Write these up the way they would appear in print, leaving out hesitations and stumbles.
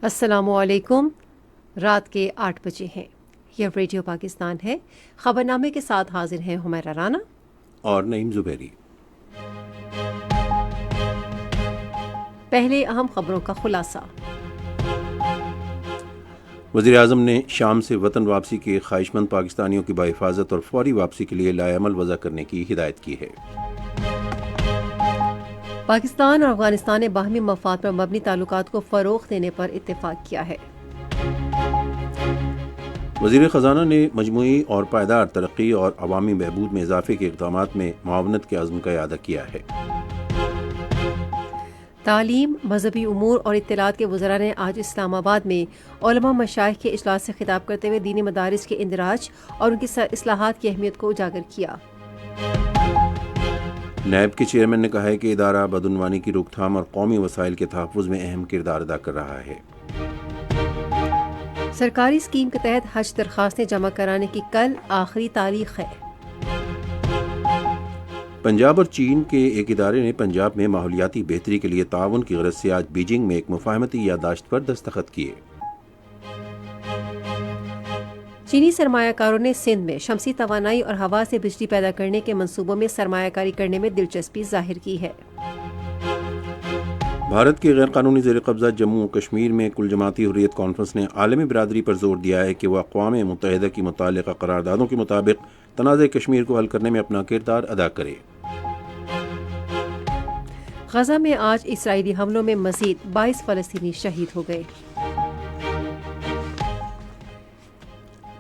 السلام علیکم۔ رات کے 8 بجے ہیں۔ یہ ریڈیو پاکستان ہے۔ خبرنامے کے ساتھ حاضر ہیں حمیرہ رانا اور نعیم زبیری۔ پہلے اہم خبروں کا خلاصہ۔ وزیر اعظم نے شام سے وطن واپسی کے خواہش مند پاکستانیوں کی بحفاظت اور فوری واپسی کے لیے لائحہ عمل وضع کرنے کی ہدایت کی ہے۔ پاکستان اور افغانستان نے باہمی مفاد پر مبنی تعلقات کو فروغ دینے پر اتفاق کیا ہے۔ وزیر خزانہ نے مجموعی اور پائیدار ترقی اور عوامی بہبود میں اضافے کے اقدامات میں معاونت کے عزم کا اعادہ کیا ہے۔ تعلیم، مذہبی امور اور اطلاعات کے وزراء نے آج اسلام آباد میں علماء مشائخ کے اجلاس سے خطاب کرتے ہوئے دینی مدارس کے اندراج اور ان کی اصلاحات کی اہمیت کو اجاگر کیا۔ نیب کے چیئرمین نے کہا ہے کہ ادارہ بدعنوانی کی روک تھام اور قومی وسائل کے تحفظ میں اہم کردار ادا کر رہا ہے۔ سرکاری اسکیم کے تحت حج درخواستیں جمع کرانے کی کل آخری تاریخ ہے۔ پنجاب اور چین کے ایک ادارے نے پنجاب میں ماحولیاتی بہتری کے لیے تعاون کی غرض سے آج بیجنگ میں ایک مفاہمتی یادداشت پر دستخط کیے۔ چینی سرمایہ کاروں نے سندھ میں شمسی توانائی اور ہوا سے بجلی پیدا کرنے کے منصوبوں میں سرمایہ کاری کرنے میں دلچسپی ظاہر کی ہے۔ بھارت کے غیر قانونی زیر قبضہ جموں و کشمیر میں کل جماعتی حریت کانفرنس نے عالمی برادری پر زور دیا ہے کہ وہ اقوام متحدہ کی متعلقہ قراردادوں کے مطابق تنازع کشمیر کو حل کرنے میں اپنا کردار ادا کرے۔ غزہ میں آج اسرائیلی حملوں میں مزید 22 فلسطینی شہید ہو گئے۔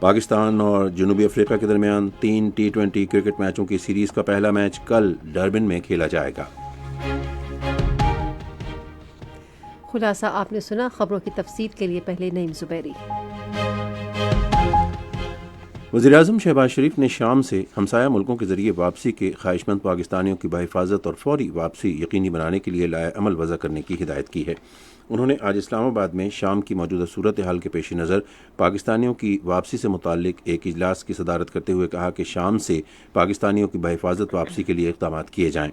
پاکستان اور جنوبی افریقہ کے درمیان 3 T20 کرکٹ میچوں کی سیریز کا پہلا میچ کل ڈربن میں کھیلا جائے گا۔ خلاصہ آپ نے سنا۔ خبروں کی تفصیل کے لیے پہلے نعیم زبیری۔ وزیر اعظم شہباز شریف نے شام سے ہمسایہ ملکوں کے ذریعے واپسی کے خواہش مند پاکستانیوں کی بحفاظت اور فوری واپسی یقینی بنانے کے لیے لائحہ عمل وضع کرنے کی ہدایت کی ہے۔ انہوں نے آج اسلام آباد میں شام کی موجودہ صورتحال کے پیش نظر پاکستانیوں کی واپسی سے متعلق ایک اجلاس کی صدارت کرتے ہوئے کہا کہ شام سے پاکستانیوں کی بحفاظت واپسی کے لیے اقدامات کیے جائیں۔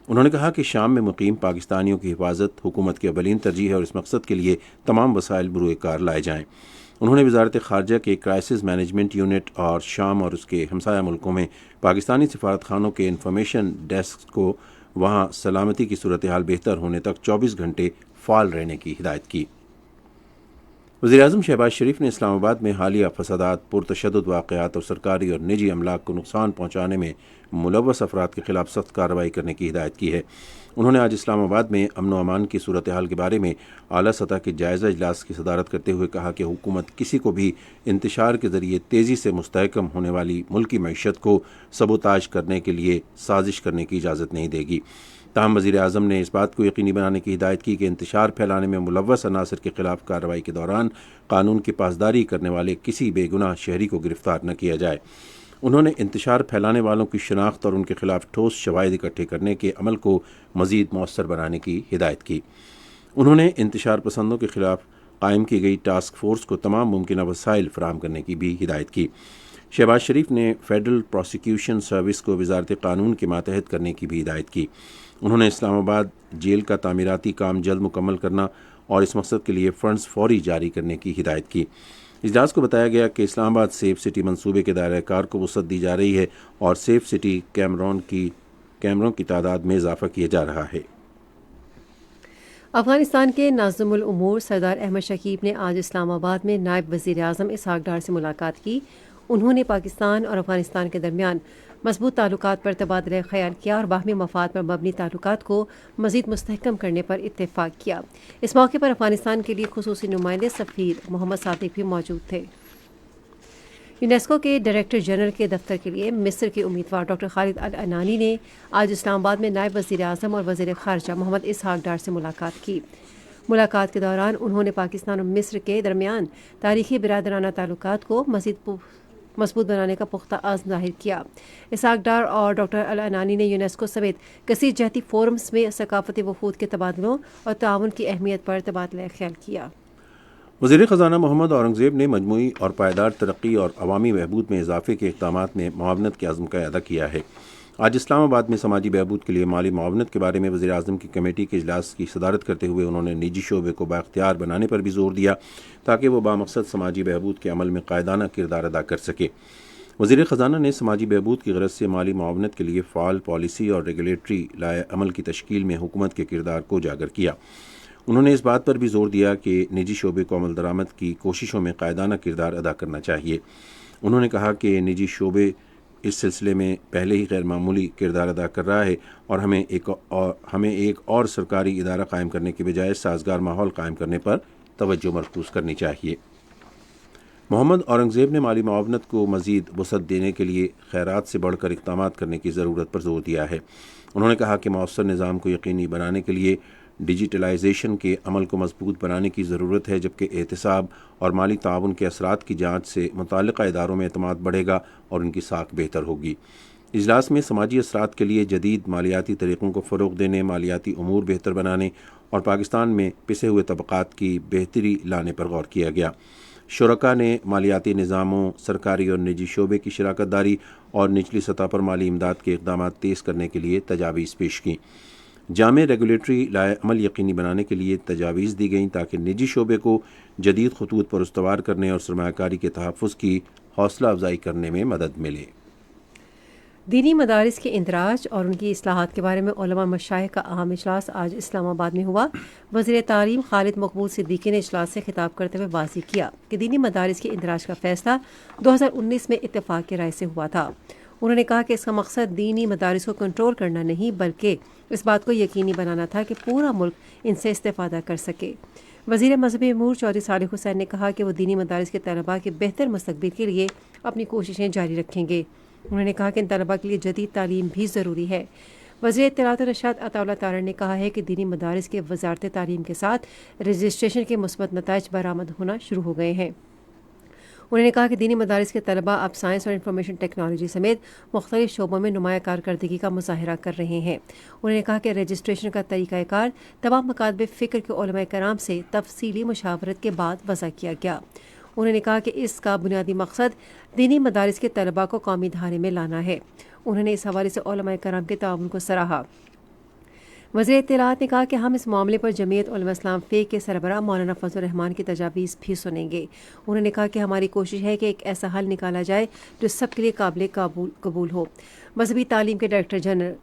انہوں نے کہا کہ شام میں مقیم پاکستانیوں کی حفاظت حکومت کی اولین ترجیح ہے اور اس مقصد کے لیے تمام وسائل بروئے کار لائے جائیں۔ انہوں نے وزارت خارجہ کے کرائسس مینجمنٹ یونٹ اور شام اور اس کے ہمسایہ ملکوں میں پاکستانی سفارت خانوں کے انفارمیشن ڈیسک کو وہاں سلامتی کی صورتحال بہتر ہونے تک 24 گھنٹے فعال رہنے کی ہدایت کی۔ وزیر اعظم شہباز شریف نے اسلام آباد میں حالیہ فسادات، پرتشدد واقعات اور سرکاری اور نجی املاک کو نقصان پہنچانے میں ملوث افراد کے خلاف سخت کارروائی کرنے کی ہدایت کی ہے۔ انہوں نے آج اسلام آباد میں امن و امان کی صورتحال کے بارے میں اعلیٰ سطح کے جائزہ اجلاس کی صدارت کرتے ہوئے کہا کہ حکومت کسی کو بھی انتشار کے ذریعے تیزی سے مستحکم ہونے والی ملکی معیشت کو سبوتاژ کرنے کے لیے سازش کرنے کی اجازت نہیں دے گی۔ تاہم وزیر اعظم نے اس بات کو یقینی بنانے کی ہدایت کی کہ انتشار پھیلانے میں ملوث عناصر کے خلاف کارروائی کے دوران قانون کی پاسداری کرنے والے کسی بے گناہ شہری کو گرفتار نہ کیا جائے۔ انہوں نے انتشار پھیلانے والوں کی شناخت اور ان کے خلاف ٹھوس شواہد اکٹھے کرنے کے عمل کو مزید مؤثر بنانے کی ہدایت کی۔ انہوں نے انتشار پسندوں کے خلاف قائم کی گئی ٹاسک فورس کو تمام ممکنہ وسائل فراہم کرنے کی بھی ہدایت کی۔ شہباز شریف نے فیڈرل پروسیکیوشن سروس کو وزارت قانون کے ماتحت کرنے کی بھی ہدایت کی۔ انہوں نے اسلام آباد جیل کا تعمیراتی کام جلد مکمل کرنا اور اس مقصد کے لیے فنڈز فوری جاری کرنے کی ہدایت کی۔ اجلاس کو بتایا گیا کہ اسلام آباد سیف سٹی منصوبے کے دائرہ کار کو وسعت دی جا رہی ہے اور سیف سٹی کیمروں کی تعداد میں اضافہ کیا جا رہا ہے۔ افغانستان کے ناظم الامور سردار احمد شکیب نے آج اسلام آباد میں نائب وزیر اعظم اسحاق ڈار سے ملاقات کی۔ انہوں نے پاکستان اور افغانستان کے درمیان مضبوط تعلقات پر تبادلہ خیال کیا اور باہمی مفاد پر مبنی تعلقات کو مزید مستحکم کرنے پر اتفاق کیا۔ اس موقع پر افغانستان کے لیے خصوصی نمائندے سفیر محمد صادق بھی موجود تھے۔ یونیسکو کے ڈائریکٹر جنرل کے دفتر کے لیے مصر کے امیدوار ڈاکٹر خالد العنانی نے آج اسلام آباد میں نائب وزیر اعظم اور وزیر خارجہ محمد اسحاق ڈار سے ملاقات کی۔ ملاقات کے دوران انہوں نے پاکستان اور مصر کے درمیان تاریخی برادرانہ تعلقات کو مزید مضبوط بنانے کا پختہ عزم ظاہر کیا۔ اسحاق ڈار اور ڈاکٹر العنانی نے یونیسکو سمیت کثیر جہتی فورمز میں ثقافتی وفود کے تبادلوں اور تعاون کی اہمیت پر تبادلہ خیال کیا۔ وزیر خزانہ محمد اورنگزیب نے مجموعی اور پائیدار ترقی اور عوامی بہبود میں اضافے کے اقدامات میں معاونت کے عزم کا اعادہ کیا ہے۔ آج اسلام آباد میں سماجی بہبود کے لیے مالی معاونت کے بارے میں وزیر اعظم کی کمیٹی کے اجلاس کی صدارت کرتے ہوئے انہوں نے نجی شعبے کو بااختیار بنانے پر بھی زور دیا تاکہ وہ بامقصد سماجی بہبود کے عمل میں قائدانہ کردار ادا کر سکے۔ وزیر خزانہ نے سماجی بہبود کی غرض سے مالی معاونت کے لیے فعال پالیسی اور ریگولیٹری لائحہ عمل کی تشکیل میں حکومت کے کردار کو اجاگر کیا۔ انہوں نے اس بات پر بھی زور دیا کہ نجی شعبے کو عمل درآمد کی کوششوں میں قائدانہ کردار ادا کرنا چاہیے۔ انہوں نے کہا کہ نجی شعبے اس سلسلے میں پہلے ہی غیر معمولی کردار ادا کر رہا ہے اور ہمیں ایک اور سرکاری ادارہ قائم کرنے کے بجائے سازگار ماحول قائم کرنے پر توجہ مرکوز کرنی چاہیے۔ محمد اورنگزیب نے مالی معاونت کو مزید وسعت دینے کے لیے خیرات سے بڑھ کر اقدامات کرنے کی ضرورت پر زور دیا ہے۔ انہوں نے کہا کہ مؤثر نظام کو یقینی بنانے کے لیے ڈیجیٹلائزیشن کے عمل کو مضبوط بنانے کی ضرورت ہے، جبکہ احتساب اور مالی تعاون کے اثرات کی جانچ سے متعلقہ اداروں میں اعتماد بڑھے گا اور ان کی ساکھ بہتر ہوگی۔ اجلاس میں سماجی اثرات کے لیے جدید مالیاتی طریقوں کو فروغ دینے، مالیاتی امور بہتر بنانے اور پاکستان میں پسے ہوئے طبقات کی بہتری لانے پر غور کیا گیا۔ شرکاء نے مالیاتی نظاموں، سرکاری اور نجی شعبے کی شراکت داری اور نچلی سطح پر مالی امداد کے اقدامات تیز کرنے کے لیے تجاویز پیش کیں۔ جامع ریگولیٹری لائحہ عمل یقینی بنانے کے لیے تجاویز دی گئیں تاکہ نجی شعبے کو جدید خطوط پر استوار کرنے اور سرمایہ کاری کے تحفظ کی حوصلہ افزائی کرنے میں مدد ملے۔ دینی مدارس کے اندراج اور ان کی اصلاحات کے بارے میں علماء مشائخ کا اہم اجلاس آج اسلام آباد میں ہوا۔ وزیر تعلیم خالد مقبول صدیقی نے اجلاس سے خطاب کرتے ہوئے واضح کیا کہ دینی مدارس کے اندراج کا فیصلہ 2019 میں اتفاق کی رائے سے ہوا تھا۔ انہوں نے کہا کہ اس کا مقصد دینی مدارس کو کنٹرول کرنا نہیں بلکہ اس بات کو یقینی بنانا تھا کہ پورا ملک ان سے استفادہ کر سکے۔ وزیر مذہبی امور چودھری صالح حسین نے کہا کہ وہ دینی مدارس کے طلباء کے بہتر مستقبل کے لیے اپنی کوششیں جاری رکھیں گے۔ انہوں نے کہا کہ ان طلباء کے لیے جدید تعلیم بھی ضروری ہے۔ وزیر اطلاعات و ارشاد عطا اللہ تارڑ نے کہا ہے کہ دینی مدارس کے وزارت تعلیم کے ساتھ رجسٹریشن کے مثبت نتائج برآمد ہونا شروع ہو گئے ہیں۔ انہوں نے کہا کہ دینی مدارس کے طلباء اب سائنس اور انفارمیشن ٹیکنالوجی سمیت مختلف شعبوں میں نمایاں کارکردگی کا مظاہرہ کر رہے ہیں۔ انہوں نے کہا کہ رجسٹریشن کا طریقہ کار تمام مکاتب فکر کے علماء کرام سے تفصیلی مشاورت کے بعد وضع کیا گیا۔ انہوں نے کہا کہ اس کا بنیادی مقصد دینی مدارس کے طلباء کو قومی دھارے میں لانا ہے۔ انہوں نے اس حوالے سے علماء کرام کے تعاون کو سراہا۔ وزیر اطلاعات نے کہا کہ ہم اس معاملے پر جمعیت علماء اسلام فے کے سربراہ مولانا فضل الرحمان کی تجاویز بھی سنیں گے۔ انہوں نے کہا کہ ہماری کوشش ہے کہ ایک ایسا حل نکالا جائے جو سب کے لیے قابل قبول ہو۔ مذہبی تعلیم کے ڈائریکٹر جنرل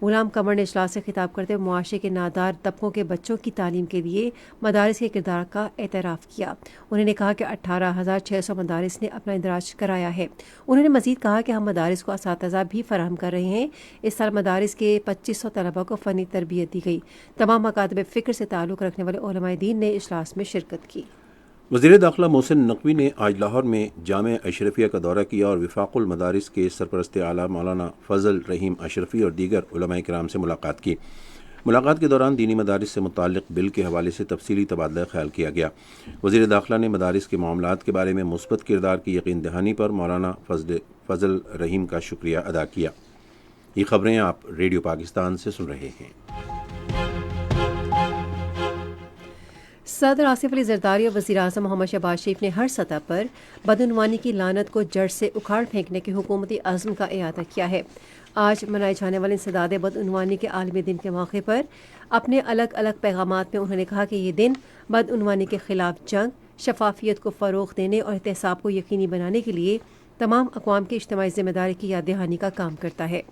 غلام قمر نے اجلاس سے خطاب کرتے ہوئے معاشرے کے نادار طبقوں کے بچوں کی تعلیم کے لیے مدارس کے کردار کا اعتراف کیا۔ انہوں نے کہا کہ 18,600 مدارس نے اپنا اندراج کرایا ہے۔ انہوں نے مزید کہا کہ ہم مدارس کو اساتذہ بھی فراہم کر رہے ہیں۔ اس سال مدارس کے 2500 طلباء کو فنی تربیت دی گئی۔ تمام مکاتب فکر سے تعلق رکھنے والے علماء دین نے اجلاس میں شرکت کی۔ وزیر داخلہ محسن نقوی نے آج لاہور میں جامعہ اشرفیہ کا دورہ کیا اور وفاق المدارس کے سرپرست اعلیٰ مولانا فضل رحیم اشرفی اور دیگر علماء کرام سے ملاقات کی۔ ملاقات کے دوران دینی مدارس سے متعلق بل کے حوالے سے تفصیلی تبادلہ خیال کیا گیا۔ وزیر داخلہ نے مدارس کے معاملات کے بارے میں مثبت کردار کی یقین دہانی پر مولانا فضل رحیم کا شکریہ ادا کیا۔ یہ خبریں آپ ریڈیو پاکستان سے سن رہے ہیں۔ صدر آصف علی زرداری اور وزیر اعظم محمد شہباز شریف نے ہر سطح پر بدعنوانی کی لعنت کو جڑ سے اکھاڑ پھینکنے کے حکومتی عزم کا اعادہ کیا ہے۔ آج منائے جانے والے انسداد بدعنوانی کے عالمی دن کے موقع پر اپنے الگ الگ پیغامات میں انہوں نے کہا کہ یہ دن بدعنوانی کے خلاف جنگ، شفافیت کو فروغ دینے اور احتساب کو یقینی بنانے کے لیے تمام اقوام کی اجتماعی ذمہ داری کی یاد دہانی کا کام کرتا ہے۔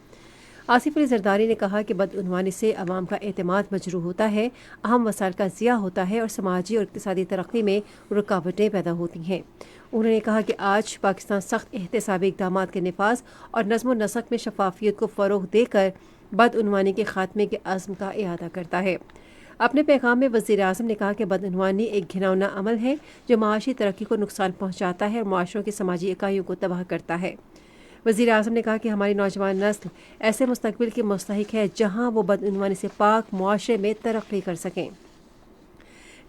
آصف علی زرداری نے کہا کہ بدعنوانی سے عوام کا اعتماد مجروح ہوتا ہے، اہم وسائل کا ضیاع ہوتا ہے اور سماجی اور اقتصادی ترقی میں رکاوٹیں پیدا ہوتی ہیں۔ انہوں نے کہا کہ آج پاکستان سخت احتسابی اقدامات کے نفاذ اور نظم و نسق میں شفافیت کو فروغ دے کر بدعنوانی کے خاتمے کے عزم کا اعادہ کرتا ہے۔ اپنے پیغام میں وزیر اعظم نے کہا کہ بدعنوانی ایک گھناؤنا عمل ہے جو معاشی ترقی کو نقصان پہنچاتا ہے اور معاشروں کی سماجی اکائیوں کو تباہ کرتا ہے۔ وزیر اعظم نے کہا کہ ہماری نوجوان نسل ایسے مستقبل کی مستحق ہے جہاں وہ بدعنوانی سے پاک معاشرے میں ترقی کر سکیں۔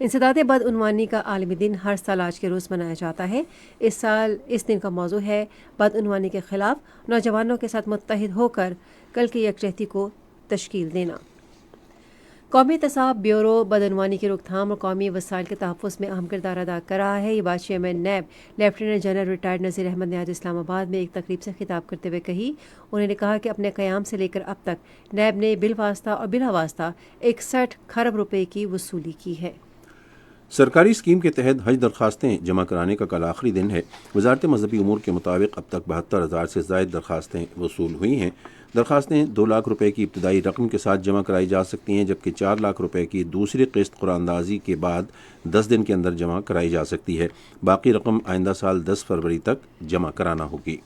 انسداد بدعنوانی کا عالمی دن ہر سال آج کے روز منایا جاتا ہے۔ اس سال اس دن کا موضوع ہے بدعنوانی کے خلاف نوجوانوں کے ساتھ متحد ہو کر کل کی یکجہتی کو تشکیل دینا۔ قومی احتساب بیورو بدعنوانی کی روک تھام اور قومی وسائل کے تحفظ میں اہم کردار ادا کر رہا ہے۔ یہ بات chairman NAB lieutenant general retired Nazir Ahmed نے آج اسلام آباد میں ایک تقریب سے خطاب کرتے ہوئے کہی۔ انہوں نے کہا کہ اپنے قیام سے لے کر اب تک نیب نے بالواسطہ اور بلا واسطہ 61 کھرب روپے کی وصولی کی ہے۔ سرکاری اسکیم کے تحت حج درخواستیں جمع کرانے کا کل آخری دن ہے۔ وزارت مذہبی امور کے مطابق اب تک 72,000 سے زائد درخواستیں وصول ہوئی ہیں۔ درخواستیں 2 لاکھ روپے کی ابتدائی رقم کے ساتھ جمع کرائی جا سکتی ہیں، جبکہ 4 لاکھ روپے کی دوسری قسط قرعہ اندازی کے بعد 10 دن کے اندر جمع کرائی جا سکتی ہے۔ باقی رقم آئندہ سال 10 فروری تک جمع کرانا ہوگی۔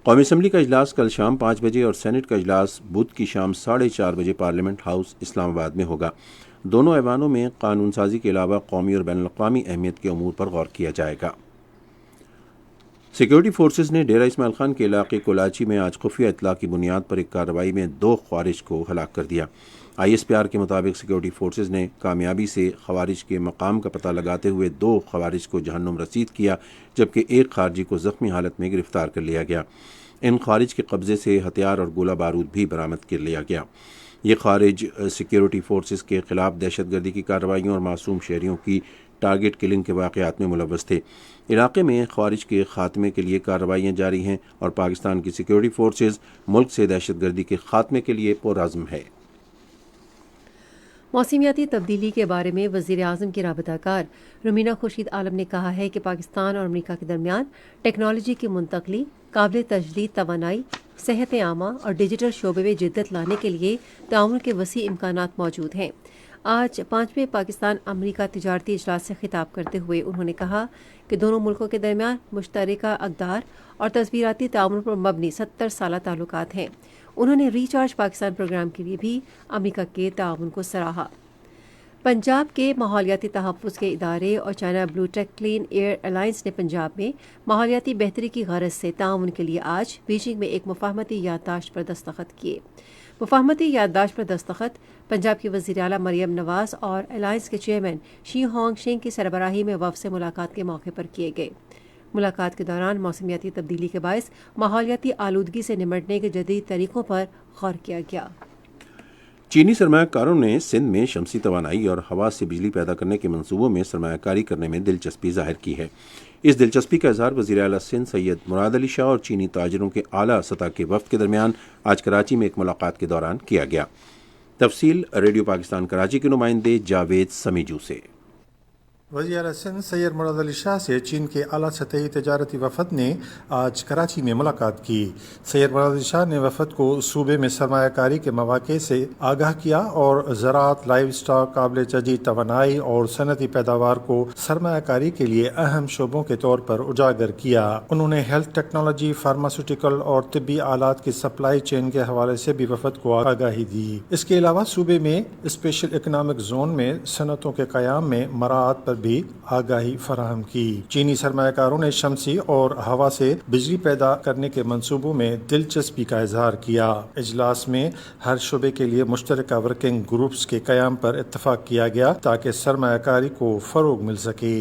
قومی اسمبلی کا اجلاس کل شام 5 بجے اور سینٹ کا اجلاس بدھ کی شام 4:30 بجے پارلیمنٹ ہاؤس اسلام آباد میں ہوگا۔ دونوں ایوانوں میں قانون سازی کے علاوہ قومی اور بین الاقوامی اہمیت کے امور پر غور کیا جائے گا۔ سیکیورٹی فورسز نے ڈیرہ اسماعیل خان کے علاقے کولاچی میں آج خفیہ اطلاع کی بنیاد پر ایک کارروائی میں 2 خوارج کو ہلاک کر دیا۔ ISPR کے مطابق سیکیورٹی فورسز نے کامیابی سے خوارج کے مقام کا پتہ لگاتے ہوئے 2 خوارج کو جہنم رسید کیا، جبکہ ایک خارجی کو زخمی حالت میں گرفتار کر لیا گیا۔ ان خوارج کے قبضے سے ہتھیار اور گولہ بارود بھی برآمد کر لیا گیا۔ یہ خوارج سیکیورٹی فورسز کے خلاف دہشت گردی کی کارروائیوں اور معصوم شہریوں کی ٹارگٹ کلنگ کے واقعات میں ملوث تھے۔ علاقے میں خوارج کے خاتمے کے لیے کارروائیاں جاری ہیں اور پاکستان کی سیکیورٹی فورسز ملک سے دہشت گردی کے خاتمے کے لیے پرعزم ہے۔ موسمیاتی تبدیلی کے بارے میں وزیر اعظم کی رابطہ کار رومینہ خورشید عالم نے کہا ہے کہ پاکستان اور امریکہ کے درمیان ٹیکنالوجی کی منتقلی، قابل تجدید توانائی، صحت عامہ اور ڈیجیٹل شعبے میں جدت لانے کے لیے تعاون کے وسیع امکانات موجود ہیں۔ آج 5ویں پاکستان امریکہ تجارتی اجلاس سے خطاب کرتے ہوئے انہوں نے کہا کہ دونوں ملکوں کے درمیان مشترکہ اقدار اور تصویراتی تعاون پر مبنی 70 سالہ تعلقات ہیں۔ انہوں نے ریچارج پاکستان پروگرام کے لیے بھی امریکہ کے تعاون کو سراہا۔ پنجاب کے ماحولیاتی تحفظ کے ادارے اور چائنا بلو ٹیک کلین ایئر الائنس نے پنجاب میں ماحولیاتی بہتری کی غرض سے تعاون کے لیے آج بیجنگ میں ایک مفاہمتی یادداشت پر دستخط کیے۔ مفاہمتی یادداشت پر دستخط پنجاب کی وزیر اعلیٰ مریم نواز اور الائنس کے چیئرمین شی ہانگ شنگ کی سربراہی میں وفد سے ملاقات کے موقع پر کیے گئے۔ ملاقات کے دوران موسمیاتی تبدیلی کے باعث ماحولیاتی آلودگی سے نمٹنے کے جدید طریقوں پر غور کیا گیا۔ چینی سرمایہ کاروں نے سندھ میں شمسی توانائی اور ہوا سے بجلی پیدا کرنے کے منصوبوں میں سرمایہ کاری کرنے میں دلچسپی ظاہر کی ہے۔ اس دلچسپی کا اظہار وزیر اعلیٰ سندھ سید مراد علی شاہ اور چینی تاجروں کے اعلیٰ سطح کے وفد کے درمیان آج کراچی میں ایک ملاقات کے دوران کیا گیا۔ تفصیل ریڈیو پاکستان کراچی کے نمائندے جاوید سمیجو سے۔ وزیر اعلیٰ سندھ سید مراد علی شاہ سے چین کے اعلیٰ سطحی تجارتی وفد نے آج کراچی میں ملاقات کی۔ سید مراد علی شاہ نے وفد کو صوبے میں سرمایہ کاری کے مواقع سے آگاہ کیا اور زراعت، لائیو اسٹاک، قابل تجدید توانائی اور صنعتی پیداوار کو سرمایہ کاری کے لیے اہم شعبوں کے طور پر اجاگر کیا۔ انہوں نے ہیلتھ ٹیکنالوجی، فارماسیوٹیکل اور طبی آلات کی سپلائی چین کے حوالے سے بھی وفد کو آگاہی دی۔ اس کے علاوہ صوبے میں اسپیشل اکنامک زون میں صنعتوں کے قیام میں مراعات پر بھی آگاہی فراہم کی۔ چینی سرمایہ کاروں نے شمسی اور ہوا سے بجلی پیدا کرنے کے منصوبوں میں دلچسپی کا اظہار کیا۔ اجلاس میں ہر شعبے کے لیے مشترکہ ورکنگ گروپس کے قیام پر اتفاق کیا گیا تاکہ سرمایہ کاری کو فروغ مل سکے۔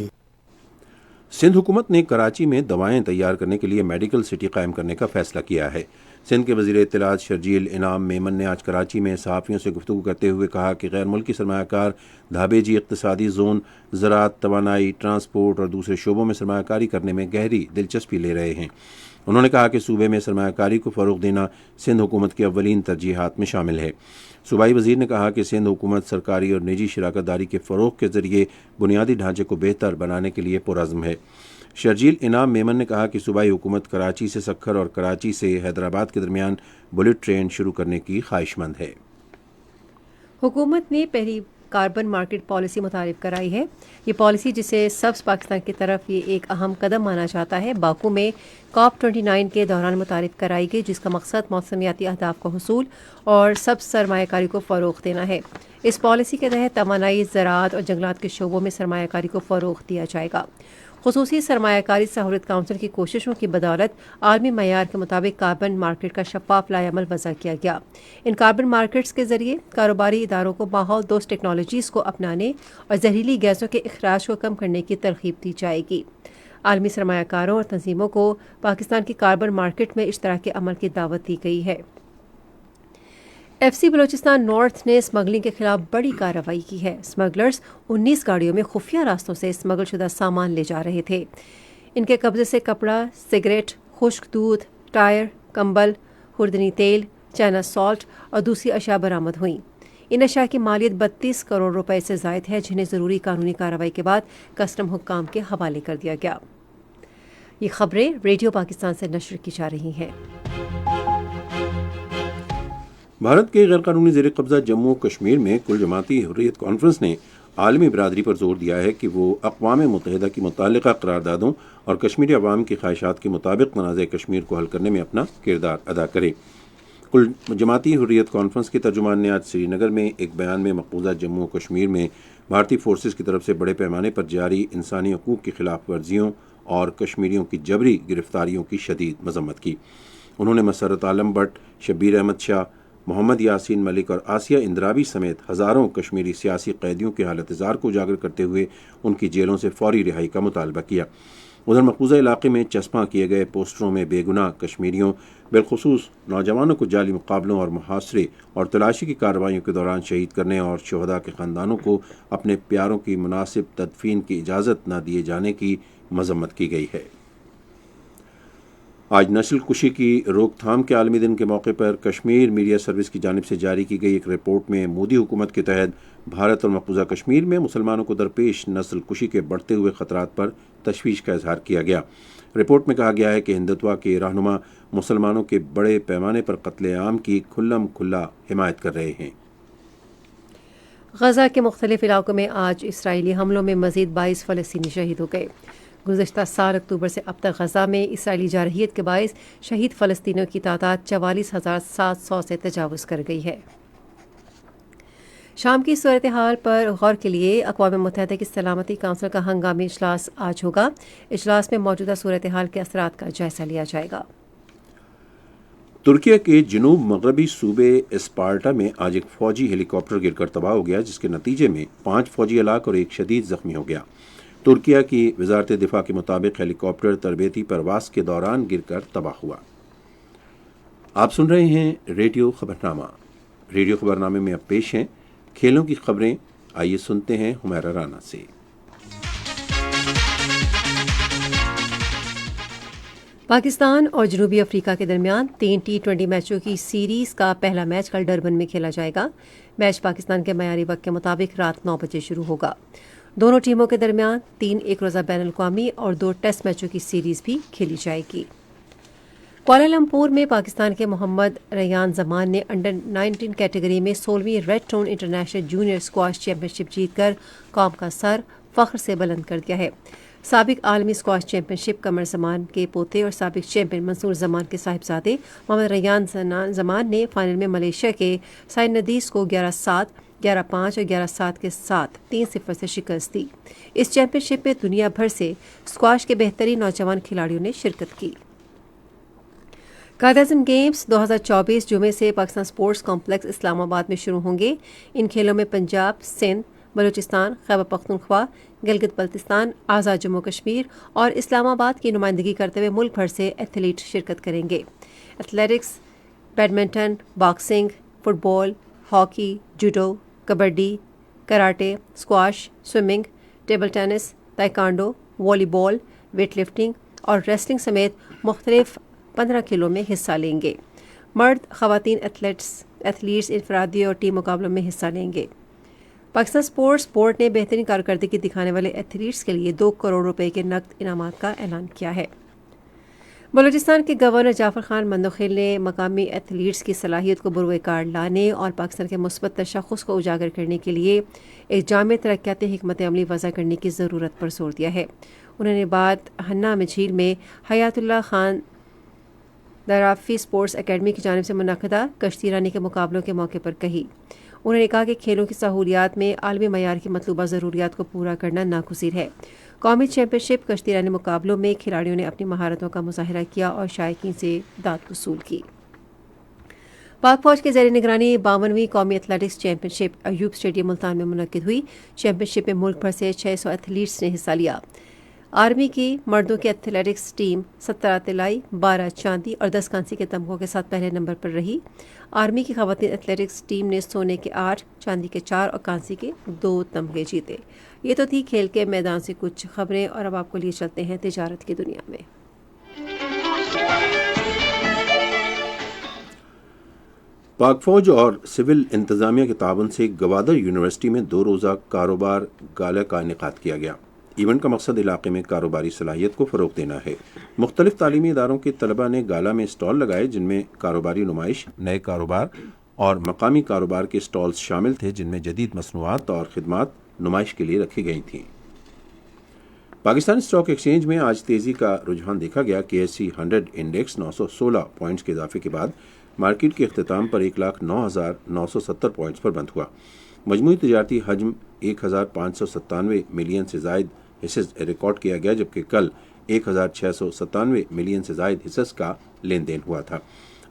سندھ حکومت نے کراچی میں دوائیں تیار کرنے کے لیے میڈیکل سٹی قائم کرنے کا فیصلہ کیا ہے۔ سندھ کے وزیر اطلاعات شرجیل انعام میمن نے آج کراچی میں صحافیوں سے گفتگو کرتے ہوئے کہا کہ غیر ملکی سرمایہ کار دھابیجی اقتصادی زون، زراعت، توانائی، ٹرانسپورٹ اور دوسرے شعبوں میں سرمایہ کاری کرنے میں گہری دلچسپی لے رہے ہیں۔ انہوں نے کہا کہ صوبے میں سرمایہ کاری کو فروغ دینا سندھ حکومت کی اولین ترجیحات میں شامل ہے۔ صوبائی وزیر نے کہا کہ سندھ حکومت سرکاری اور نجی شراکت داری کے فروغ کے ذریعے بنیادی ڈھانچے کو بہتر بنانے کے لیے پرعزم ہے۔ شرجیل انعام میمن نے کہا کہ صوبائی حکومت کراچی سے سکھر اور کراچی سے حیدرآباد کے درمیان بلٹ ٹرین شروع کرنے کی خواہش مند ہے۔ حکومت نے پہلی کاربن مارکیٹ پالیسی متعارف کرائی ہے۔ یہ پالیسی، جسے سبز پاکستان کی طرف یہ ایک اہم قدم مانا جاتا ہے، باکو میں COP29 کے دوران متعارف کرائی گئی، جس کا مقصد موسمیاتی اہداف کو حصول اور سبز سرمایہ کاری کو فروغ دینا ہے۔ اس پالیسی کے تحت توانائی، زراعت اور جنگلات کے شعبوں میں سرمایہ کاری کو فروغ دیا جائے گا۔ خصوصی سرمایہ کاری سہولت کونسل کی کوششوں کی بدولت عالمی معیار کے مطابق کاربن مارکیٹ کا شفاف لائحہ عمل وضع کیا گیا۔ ان کاربن مارکیٹس کے ذریعے کاروباری اداروں کو ماحول دوست ٹیکنالوجیز کو اپنانے اور زہریلی گیسوں کے اخراج کو کم کرنے کی ترغیب دی جائے گی۔ عالمی سرمایہ کاروں اور تنظیموں کو پاکستان کی کاربن مارکیٹ میں اشتراک عمل کی دعوت دی گئی ہے۔ ایف سی بلوچستان نارتھ نے اسمگلنگ کے خلاف بڑی کارروائی کی ہے۔ اسمگلرز 19 گاڑیوں میں خفیہ راستوں سے اسمگل شدہ سامان لے جا رہے تھے۔ ان کے قبضے سے کپڑا، سگریٹ، خشک دودھ، ٹائر، کمبل، خوردنی تیل، چائنا سالٹ اور دوسری اشیاء برآمد ہوئیں۔ ان اشیاء کی مالیت 32 کروڑ روپے سے زائد ہے، جنہیں ضروری قانونی کارروائی کے بعد کسٹم حکام کے حوالے کر دیا گیا۔ یہ خبریں ریڈیو پاکستان سے نشر کی جا رہی ہیں۔ بھارت کے غیر قانونی زیر قبضہ جموں و کشمیر میں کل جماعتی حریت کانفرنس نے عالمی برادری پر زور دیا ہے کہ وہ اقوام متحدہ کی متعلقہ قراردادوں اور کشمیری عوام کی خواہشات کے مطابق تنازع کشمیر کو حل کرنے میں اپنا کردار ادا کرے۔ کل جماعتی حریت کانفرنس کے ترجمان نے آج سری نگر میں ایک بیان میں مقبوضہ جموں و کشمیر میں بھارتی فورسز کی طرف سے بڑے پیمانے پر جاری انسانی حقوق کی خلاف ورزیوں اور کشمیریوں کی جبری گرفتاریوں کی شدید مذمت کی۔ انہوں نے مسرت عالم بٹ، شبیر احمد شاہ، محمد یاسین ملک اور آسیہ اندرابی سمیت ہزاروں کشمیری سیاسی قیدیوں کی حالت زار کو اجاگر کرتے ہوئے ان کی جیلوں سے فوری رہائی کا مطالبہ کیا۔ ادھر مقبوضہ علاقے میں چسپاں کیے گئے پوسٹروں میں بے گناہ کشمیریوں، بالخصوص نوجوانوں کو جعلی مقابلوں اور محاصرے اور تلاشی کی کارروائیوں کے دوران شہید کرنے اور شہداء کے خاندانوں کو اپنے پیاروں کی مناسب تدفین کی اجازت نہ دیے جانے کی مذمت کی گئی ہے۔ آج نسل کشی کی روک تھام کے عالمی دن کے موقع پر کشمیر میڈیا سروس کی جانب سے جاری کی گئی ایک رپورٹ میں مودی حکومت کے تحت بھارت اور مقبوضہ کشمیر میں مسلمانوں کو درپیش نسل کشی کے بڑھتے ہوئے خطرات پر تشویش کا اظہار کیا گیا۔ رپورٹ میں کہا گیا ہے کہ ہندتوا کے رہنما مسلمانوں کے بڑے پیمانے پر قتل عام کی کھلم کھلا حمایت کر رہے ہیں۔ غزہ کے مختلف علاقوں میں آج اسرائیلی حملوں میں مزید 22 فلسطینی شہید ہو گئے۔ گزشتہ سال اکتوبر سے اب تک غزہ میں اسرائیلی جارحیت کے باعث شہید فلسطینیوں کی تعداد 44,700 سے تجاوز کر گئی ہے۔ شام کی صورتحال پر غور کے لیے اقوام متحدہ کی سلامتی کونسل کا ہنگامی اجلاس آج ہوگا۔ اجلاس میں موجودہ صورتحال کے اثرات کا جائزہ لیا جائے گا۔ ترکیہ کے جنوب مغربی صوبے اسپارٹا میں آج ایک فوجی ہیلی کاپٹر گر کر تباہ ہو گیا، جس کے نتیجے میں 5 فوجی ہلاک اور ایک شدید زخمی ہو گیا۔ ترکیہ کی وزارت دفاع کے مطابق ہیلی کاپٹر تربیتی پرواز کے دوران گر کر تباہ ہوا۔ آپ سن رہے ہیں ریڈیو خبرنامہ۔ ریڈیو خبرنامے میں اب پیش ہیں کھیلوں کی خبریں۔ آئیے سنتے ہیں حمیرہ رانا سے۔ پاکستان اور جنوبی افریقہ کے درمیان 3 T20 میچوں کی سیریز کا پہلا میچ کل ڈربن میں کھیلا جائے گا۔ میچ پاکستان کے معیاری وقت کے مطابق رات 9 بجے شروع ہوگا۔ دونوں ٹیموں کے درمیان 3 ایک روزہ بین الاقوامی اور 2 ٹیسٹ میچوں کی سیریز بھی کھیلی جائے گی۔ کوالالمپور میں پاکستان کے محمد ریان زمان نے انڈر 19 کیٹیگری میں 16ویں Red Tone international junior squash championship جیت کر قوم کا سر فخر سے بلند کر دیا ہے۔ سابق عالمی اسکواش چیمپئن شپ قمر زمان کے پوتے اور سابق چیمپئن منصور زمان کے صاحبزادے محمد ریان زمان نے فائنل میں ملیشیا کے سائن ندیس کو 11-7 11-5 اور 11-7 کے ساتھ 3-0 سے شکست دی۔ اس چیمپئن شپ میں دنیا بھر سے اسکواش کے بہترین نوجوان کھلاڑیوں نے شرکت کی۔ قائد-اعظم گیمز 2024 جمعے سے پاکستان اسپورٹس کمپلیکس اسلام آباد میں شروع ہوں گے۔ ان کھیلوں میں پنجاب، سندھ، بلوچستان، خیبر پختونخوا، گلگت بلتستان، آزاد جموں کشمیر اور اسلام آباد کی نمائندگی کرتے ہوئے ملک بھر سے ایتھلیٹ شرکت کریں گے۔ Athletics, badminton, boxing, football, hockey, judo, kabaddi, karate, squash, swimming, table tennis, taekwondo, volleyball, weightlifting اور ریسلنگ سمیت مختلف 15 کھیلوں میں حصہ لیں گے۔ مرد خواتین ایتھلیٹس انفرادی اور ٹیم مقابلوں میں حصہ لیں گے۔ پاکستان اسپورٹس بورڈ نے بہترین کارکردگی دکھانے والے ایتھلیٹس کے لیے 2 کروڑ روپے کے نقد انعامات کا اعلان کیا ہے۔ بلوچستان کے گورنر جعفر خان مندوخیل نے مقامی ایتھلیٹس کی صلاحیت کو بروئے کار لانے اور پاکستان کے مثبت تشخص کو اجاگر کرنے کے لیے ایک جامع ترقیاتی حکمت عملی وضع کرنے کی ضرورت پر زور دیا ہے۔ انہوں نے بات ہنہ میں جھیل میں حیات اللہ خان درافی اسپورٹس اکیڈمی کی جانب سے منعقدہ کشتی رانی کے مقابلوں کے موقع پر کہی۔ انہوں نے کہا کہ کھیلوں کی سہولیات میں عالمی معیار کی مطلوبہ ضروریات کو پورا کرنا ناگزیر ہے۔ قومی چیمپئن شپ کشتی رانی مقابلوں میں کھلاڑیوں نے اپنی مہارتوں کا مظاہرہ کیا اور شائقین سے داد وصول کی۔ پاک فوج کے زیر نگرانی 52ویں قومی ایتھلیٹکس چیمپئن شپ ایوب اسٹیڈیم ملتان میں منعقد ہوئی۔ چیمپئن شپ میں ملک بھر سے 600 ایتھلیٹس نے حصہ لیا۔ آرمی کی مردوں کی ایتھلیٹکس ٹیم 17 طلائی 12 چاندی اور 10 کانسی کے تمغوں کے ساتھ پہلے نمبر پر رہی۔ آرمی کی خواتین ایتھلیٹکس ٹیم نے سونے کے 8 چاندی کے 4 اور کانسی کے 2 تمغے جیتے۔ یہ تو تھی کھیل کے میدان سے کچھ خبریں، اور اب آپ کو لیے چلتے ہیں تجارت کی دنیا میں۔ پاک فوج اور سول انتظامیہ کے تعاون سے گوادر یونیورسٹی میں 2 روزہ کاروبار گالا کا انعقاد کیا گیا۔ ایونٹ کا مقصد علاقے میں کاروباری صلاحیت کو فروغ دینا ہے۔ مختلف تعلیمی اداروں کے طلباء نے گالا میں اسٹال لگائے، جن میں کاروباری نمائش، نئے کاروبار اور مقامی کاروبار کے اسٹالز شامل تھے، جن میں جدید مصنوعات اور خدمات نمائش کے لیے رکھی گئی تھیں۔ پاکستان اسٹاک ایکسچینج میں آج تیزی کا رجحان دیکھا گیا۔ KSE 100 انڈیکس 916 پوائنٹس کے اضافے کے بعد مارکیٹ کے اختتام پر 1,09,970 پوائنٹس پر بند ہوا۔ مجموعی تجارتی حجم 1,597 ملین سے زائد حصص ریکارڈ کیا گیا، جبکہ کل 1,697 ملین سے زائد حصص کا لین دین ہوا تھا۔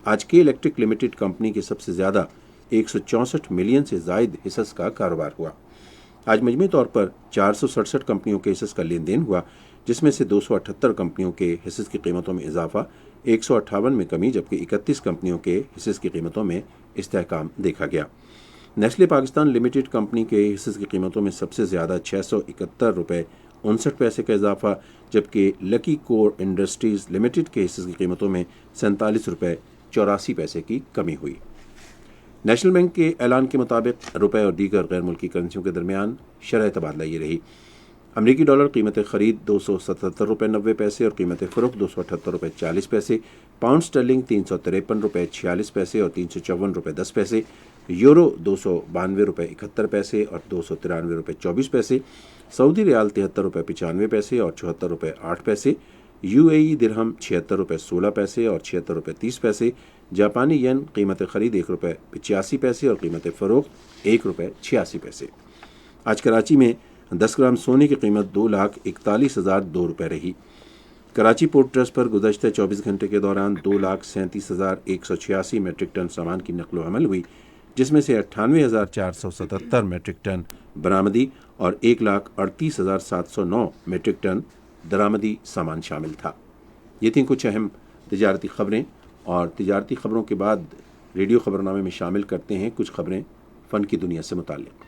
آج کے الیکٹرک لمیٹڈ کمپنی کے سب سے زیادہ 164 ملین سے زائد حصص کا کاروبار ہوا۔ آج مجموعی طور پر 467 کمپنیوں کے حصص کا لین دین ہوا، جس میں سے 278 کمپنیوں کے حصص کی قیمتوں میں اضافہ، 158 میں کمی، جبکہ 31 کمپنیوں کے حصص کی قیمتوں میں استحکام دیکھا گیا۔ نیسلے پاکستان لمیٹڈ کمپنی کے حصص کی قیمتوں میں سب سے زیادہ 671 روپے 59 پیسے کا اضافہ، جبکہ لکی کور انڈسٹریز لمیٹڈ کے حصص کی قیمتوں میں 47 روپے 84 پیسے کی کمی ہوئی۔ نیشنل بینک کے اعلان کے مطابق روپے اور دیگر غیر ملکی کرنسیوں کے درمیان شرح تبادلہ یہ رہی: امریکی ڈالر قیمت خرید 277 روپے 90 پیسے اور قیمت فروخت 278 روپے 40 پیسے، پاؤنڈ اسٹرلنگ 353 روپے 46 پیسے اور 354 روپے 10 پیسے، یورو 292 روپے 71 پیسے اور 293 روپے 24 پیسے، سعودی ریال 73 روپے 95 پیسے اور 74 روپے 8 پیسے، UAE درہم 76 روپے 16 پیسے اور 76 روپے 30 پیسے، جاپانی ین قیمت خرید 1 روپے 85 پیسے اور قیمت فروخت 1 روپے 86 پیسے۔ آج کراچی میں 10 گرام سونے کی قیمت 2,41,002 روپے رہی۔ کراچی پورٹ ٹرسٹ پر گزشتہ 24 گھنٹے کے دوران 2,37,186 میٹرک ٹن سامان کی نقل و حمل ہوئی، جس میں سے 98,477 میٹرک ٹن برآمدی اور 1,38,709 میٹرک ٹن درآمدی سامان شامل تھا۔ یہ تھیں کچھ اہم تجارتی خبریں، اور تجارتی خبروں کے بعد ریڈیو خبرنامے میں شامل کرتے ہیں کچھ خبریں فن کی دنیا سے متعلق۔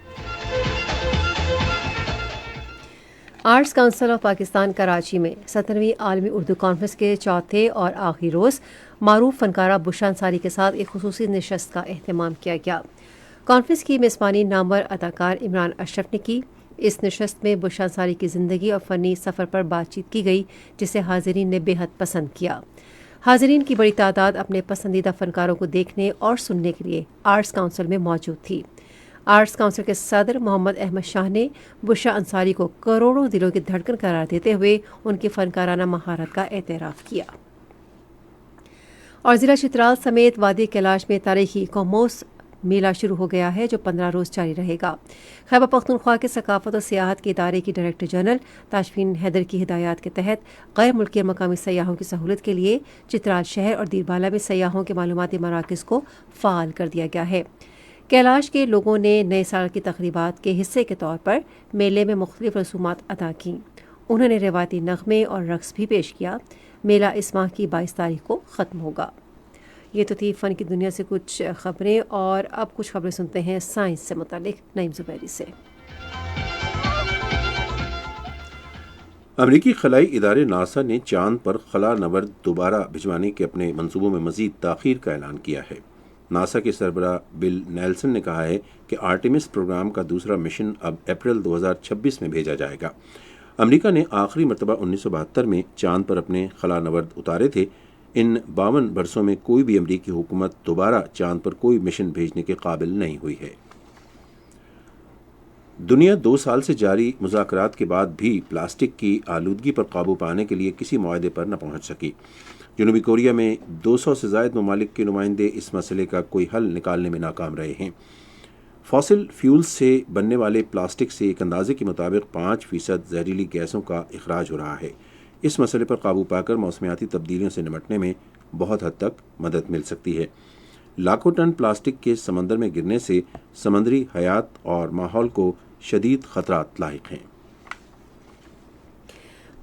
Arts council of Pakistan Karachi میں 17ویں عالمی اردو کانفرنس کے چوتھے اور آخری روز معروف فنکارہ بشرا انصاری کے ساتھ ایک خصوصی نشست کا اہتمام کیا گیا۔ کانفرنس کی میزبانی نامور اداکار عمران اشرف نے کی۔ اس نشست میں بشرا انصاری کی زندگی اور فنی سفر پر بات چیت کی گئی، جسے حاضرین نے بے حد پسند کیا۔ حاضرین کی بڑی تعداد اپنے پسندیدہ فنکاروں کو دیکھنے اور سننے کے لیے آرٹس کونسل میں موجود تھی۔ آرٹس کونسل کے صدر محمد احمد شاہ نے بشرا انصاری کو کروڑوں دلوں کی دھڑکن قرار دیتے ہوئے ان کی فنکارانہ مہارت کا اعتراف کیا۔ اور ضلع چترال سمیت وادی کیلاش میں تاریخی کوموس میلہ شروع ہو گیا ہے، جو 15 روز جاری رہے گا۔ خیبر پختونخوا کے ثقافت و سیاحت کے ادارے کی ڈائریکٹر جنرل تاشفین حیدر کی ہدایات کے تحت غیر ملکی اور مقامی سیاحوں کی سہولت کے لیے چترال شہر اور دیربالا میں سیاحوں کے معلوماتی مراکز کو فعال کر دیا گیا ہے۔ کیلاش کے لوگوں نے نئے سال کی تقریبات کے حصے کے طور پر میلے میں مختلف رسومات ادا کیں۔ انہوں نے روایتی نغمے اور رقص بھی پیش کیا۔ میلہ اس ماہ کی 22 تاریخ کو ختم ہوگا۔ یہ تو تھی فن کی دنیا سے کچھ خبریں، اور اب کچھ خبریں سنتے ہیں سائنس سے متعلق نعیم زبیری سے۔ امریکی خلائی ادارے ناسا نے چاند پر خلا نورد دوبارہ بھجوانے کے اپنے منصوبوں میں مزید تاخیر کا اعلان کیا ہے۔ ناسا کے سربراہ بل نیلسن نے کہا ہے کہ آرٹیمس پروگرام کا دوسرا مشن اب اپریل 2026 میں بھیجا جائے گا۔ امریکہ نے آخری مرتبہ 1972 میں چاند پر اپنے خلا نورد اتارے تھے۔ ان 52 برسوں میں کوئی بھی امریکی حکومت دوبارہ چاند پر کوئی مشن بھیجنے کے قابل نہیں ہوئی ہے۔ دنیا 2 سال سے جاری مذاکرات کے بعد بھی پلاسٹک کی آلودگی پر قابو پانے کے لیے کسی معاہدے پر نہ پہنچ سکی۔ جنوبی کوریا میں 200 سے زائد ممالک کے نمائندے اس مسئلے کا کوئی حل نکالنے میں ناکام رہے ہیں۔ فاسل فیولز سے بننے والے پلاسٹک سے ایک اندازے کے مطابق 5% زہریلی گیسوں کا اخراج ہو رہا ہے۔ اس مسئلے پر قابو پا کر موسمیاتی تبدیلیوں سے نمٹنے میں بہت حد تک مدد مل سکتی ہے۔ لاکھوں ٹن پلاسٹک کے سمندر میں گرنے سے سمندری حیات اور ماحول کو شدید خطرات لاحق ہیں۔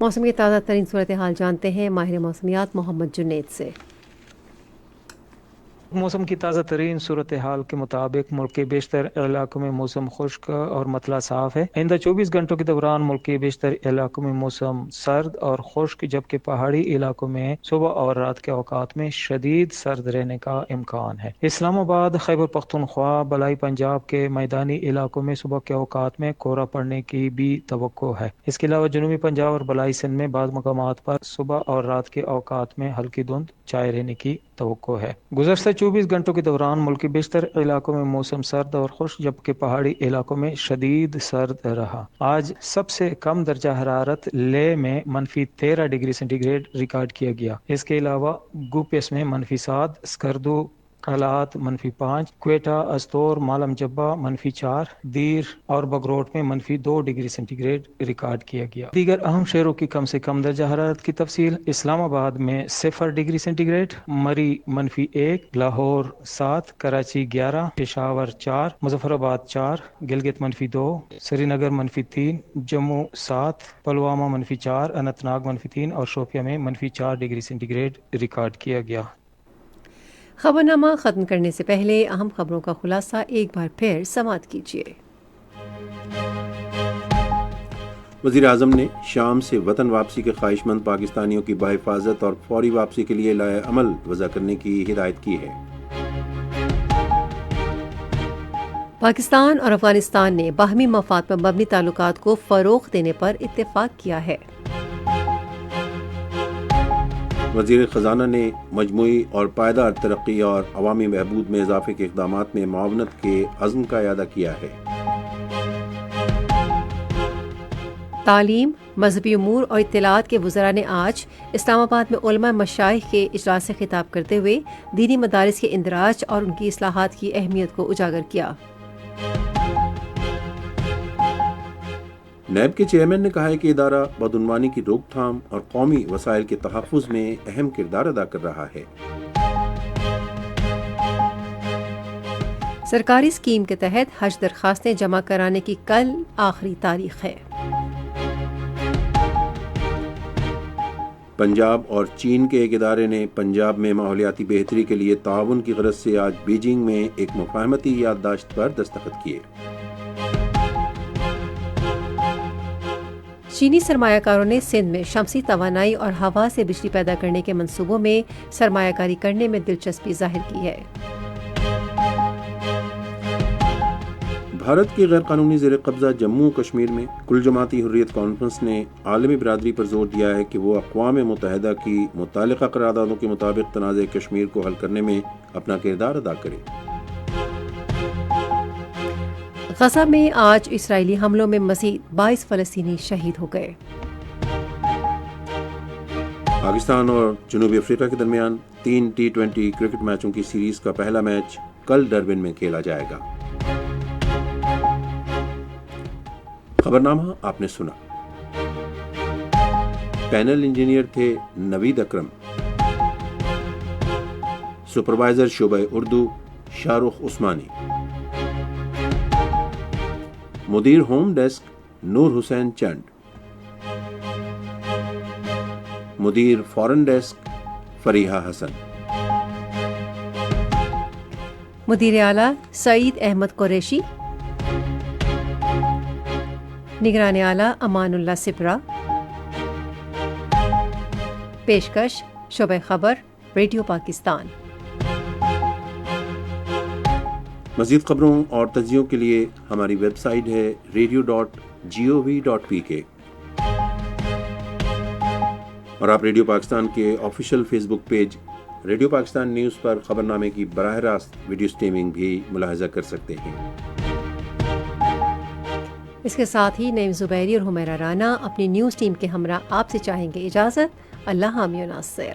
موسم کی تازہ ترین صورتحال جانتے ہیں ماہر موسمیات محمد جنید سے۔ موسم کی تازہ ترین صورتحال کے مطابق ملک کے بیشتر علاقوں میں موسم خشک اور مطلع صاف ہے۔ آئندہ 24 گھنٹوں کے دوران ملک کے بیشتر علاقوں میں موسم سرد اور خشک، جبکہ پہاڑی علاقوں میں صبح اور رات کے اوقات میں شدید سرد رہنے کا امکان ہے۔ اسلام آباد، خیبر پختونخوا، بالائی پنجاب کے میدانی علاقوں میں صبح کے اوقات میں کہرا پڑنے کی بھی توقع ہے۔ اس کے علاوہ جنوبی پنجاب اور بالائی سندھ میں بعض مقامات پر صبح اور رات کے اوقات میں ہلکی دھند چھائے رہنے کی توقع ہے۔ گزشتہ 24 گھنٹوں کے دوران ملک کے بیشتر علاقوں میں موسم سرد اور خشک، جبکہ پہاڑی علاقوں میں شدید سرد رہا۔ آج سب سے کم درجہ حرارت لیہ میں -13 ڈگری سینٹی گریڈ ریکارڈ کیا گیا۔ اس کے علاوہ گوپیس میں -7، اسکردو، قلات -5، کوئٹہ، استور، مالم جبہ -4، دیر اور بگروٹ میں -2 ڈگری سینٹی گریڈ ریکارڈ کیا گیا۔ دیگر اہم شہروں کی کم سے کم درجہ حرارت کی تفصیل: اسلام آباد میں 0 ڈگری سینٹی گریڈ، مری -1، لاہور 7، کراچی 11، پشاور 4، مظفر آباد 4، گلگت -2، سری نگر -3، جموں 7، پلوامہ -4، اننت ناگ -3 اور شوپیاں میں -4 ڈگری سینٹی گریڈ ریکارڈ کیا گیا۔ خبرنامہ ختم کرنے سے پہلے اہم خبروں کا خلاصہ ایک بار پھر سماعت کیجیے۔ وزیر اعظم نے شام سے وطن واپسی کے خواہش مند پاکستانیوں کی بحفاظت اور فوری واپسی کے لیے لائحہ عمل وضع کرنے کی ہدایت کی ہے۔ پاکستان اور افغانستان نے باہمی مفاد پر مبنی تعلقات کو فروغ دینے پر اتفاق کیا ہے۔ وزیر خزانہ نے مجموعی اور پائیدار ترقی اور عوامی بہبود میں اضافے کے اقدامات میں معاونت کے عزم کا اعادہ کیا ہے۔ تعلیم، مذہبی امور اور اطلاعات کے وزراء نے آج اسلام آباد میں علماء مشائخ کے اجلاس سے خطاب کرتے ہوئے دینی مدارس کے اندراج اور ان کی اصلاحات کی اہمیت کو اجاگر کیا۔ نیب کے چیئرمین نے کہا ہے کہ ادارہ بدعنوانی کی روک تھام اور قومی وسائل کے تحفظ میں اہم کردار ادا کر رہا ہے۔ سرکاری اسکیم کے تحت حج درخواستیں جمع کرانے کی کل آخری تاریخ ہے۔ پنجاب اور چین کے ایک ادارے نے پنجاب میں ماحولیاتی بہتری کے لیے تعاون کی غرض سے آج بیجنگ میں ایک مفاہمتی یادداشت پر دستخط کیے۔ چینی سرمایہ کاروں نے سندھ میں شمسی توانائی اور ہوا سے بجلی پیدا کرنے کے منصوبوں میں سرمایہ کاری کرنے میں دلچسپی ظاہر کی ہے۔ بھارت کی غیر قانونی زیر قبضہ جموں کشمیر میں کل جماعتی حریت کانفرنس نے عالمی برادری پر زور دیا ہے کہ وہ اقوام متحدہ کی متعلقہ قراردادوں کے مطابق تنازع کشمیر کو حل کرنے میں اپنا کردار ادا کرے۔ غزہ میں آج اسرائیلی حملوں میں مزید 22 فلسطینی شہید ہو گئے۔ پاکستان اور جنوبی افریقہ کے درمیان 3 T20 کرکٹ میچوں کی سیریز کا پہلا میچ کل ڈربن میں کھیلا جائے گا۔ خبرنامہ آپ نے سنا۔ پینل انجینئر تھے نوید اکرم، سپروائزر شعبہ اردو شاہ رخ عثمانی، مدیر ہوم ڈیسک نور حسین چنڈ، مدیر فورن ڈیسک فریحہ حسن، مدیر اعلیٰ سعید احمد قریشی، نگران اعلیٰ امان اللہ سپرا، پیشکش شعبہ خبر ریڈیو پاکستان۔ مزید خبروں اور تجزیوں کے لیے ہماری ویب سائٹ ہے radio.gov.pk اور آپ ریڈیو پاکستان کے آفیشیل فیس بک پیج ریڈیو پاکستان نیوز پر خبرنامے کی براہ راست ویڈیو سٹریمنگ بھی ملاحظہ کر سکتے ہیں۔ اس کے ساتھ ہی نعیم زبیری اور حمیرہ رانا اپنی نیوز ٹیم کے ہمراہ آپ سے چاہیں گے اجازت۔ اللہ حامی و ناصر۔